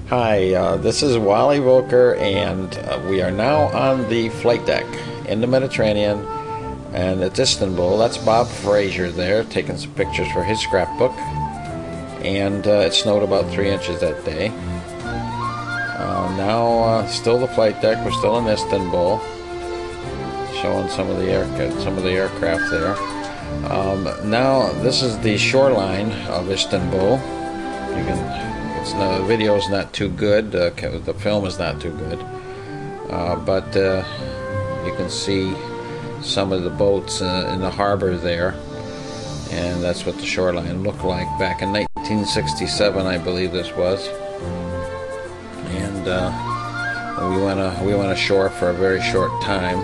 Hi, this is Wally Voelker, and we are now on the flight deck in the Mediterranean, and it's Istanbul. That's Bob Fraser there, taking some pictures for his scrapbook, and it snowed about 3 inches that day. Now, still the flight deck. We're still in Istanbul, showing some of the aircraft there. Now, this is the shoreline of Istanbul. The video is not too good, the film is not too good, but you can see some of the boats in the harbor there, and that's what the shoreline looked like back in 1967, I believe this was. And we went ashore for a very short time.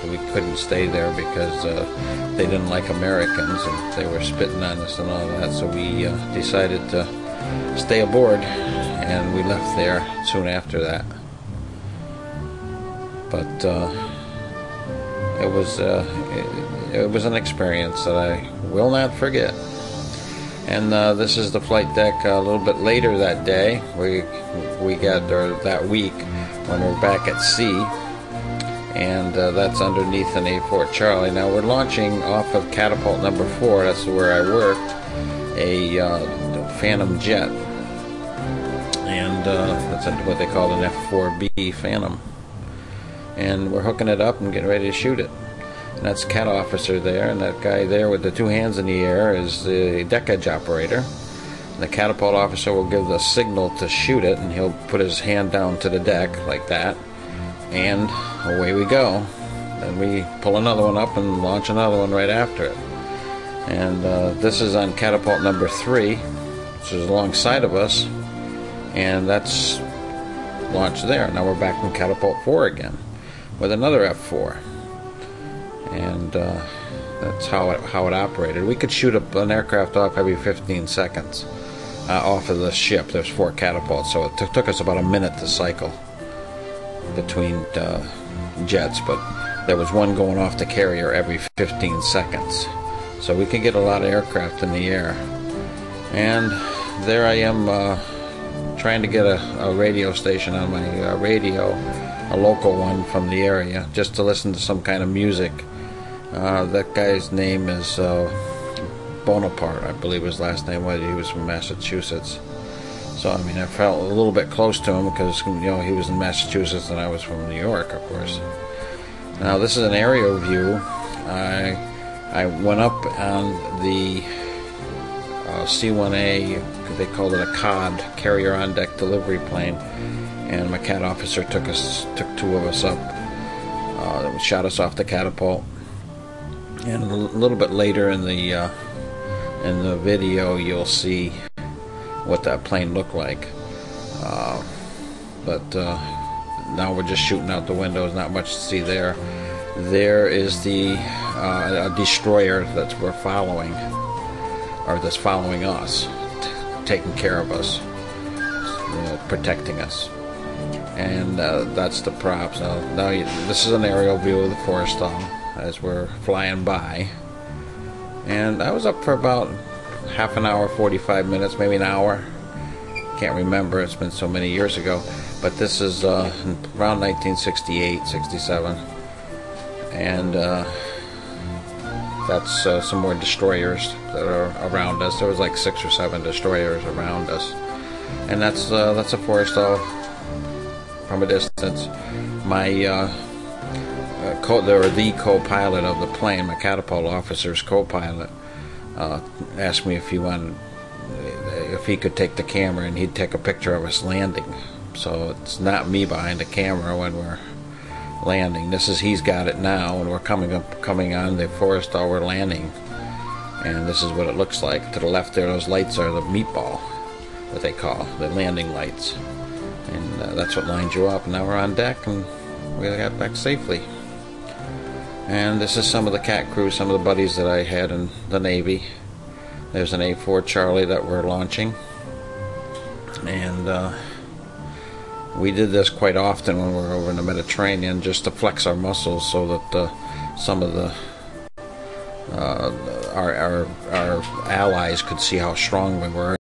We couldn't stay there because they didn't like Americans and they were spitting on us and all that, so we decided to stay aboard, and we left there soon after that. But it was an experience that I will not forget. And this is the flight deck a little bit later that day. We got there that week when we're back at sea, and that's underneath an A-Fort Charlie. Now we're launching off of catapult number 4. That's where I worked, a Phantom jet, and that's what they call an F-4B Phantom, and we're hooking it up and getting ready to shoot it. And that's Cat Officer there, and that guy there with the two hands in the air is the deck edge operator. And the catapult officer will give the signal to shoot it, and he'll put his hand down to the deck like that, and away we go. Then we pull another one up and launch another one right after it. And this is on catapult number 3, which is alongside of us, and that's launched there. Now we're back in catapult 4 again with another F4, and that's how it operated. We could shoot an aircraft off every 15 seconds off of the ship. There's 4 catapults, so it took us about a minute to cycle between jets, but there was one going off the carrier every 15 seconds. So we can get a lot of aircraft in the air. And there I am trying to get a radio station on my radio, a local one from the area, just to listen to some kind of music. That guy's name is Bonaparte, I believe his last name was. He was from Massachusetts. So I mean, I felt a little bit close to him because, you know, he was in Massachusetts and I was from New York, of course. Now this is an aerial view. I went up on the C-1A, they called it a COD, Carrier on Deck Delivery Plane, and my cat officer took 2 of us up, shot us off the catapult, and a little bit later in the video you'll see what that plane looked like. But now we're just shooting out the windows, not much to see there. There is a destroyer that we're following, or that's following us, taking care of us, protecting us. And that's the props. Now this is an aerial view of the Forrestal as we're flying by. And I was up for about half an hour, 45 minutes, maybe an hour. Can't remember, it's been so many years ago. But this is around 1968, 67. And that's some more destroyers that are around us. There was like 6 or 7 destroyers around us, and that's a Forrestal from a distance. My the co-pilot of the plane, my catapult officer's co-pilot, asked me if he could take the camera and he'd take a picture of us landing. So it's not me behind the camera when we're landing. He's got it now, and we're coming on the Forrestal. We're landing, and this is what it looks like. To the left there, those lights are the meatball, what they call the landing lights, and that's what lines you up. And now we're on deck, and we got back safely. And this is some of the cat crew, some of the buddies that I had in the Navy. There's an A-4 Charlie that we're launching, and we did this quite often when we were over in the Mediterranean, just to flex our muscles so that some of the our allies could see how strong we were.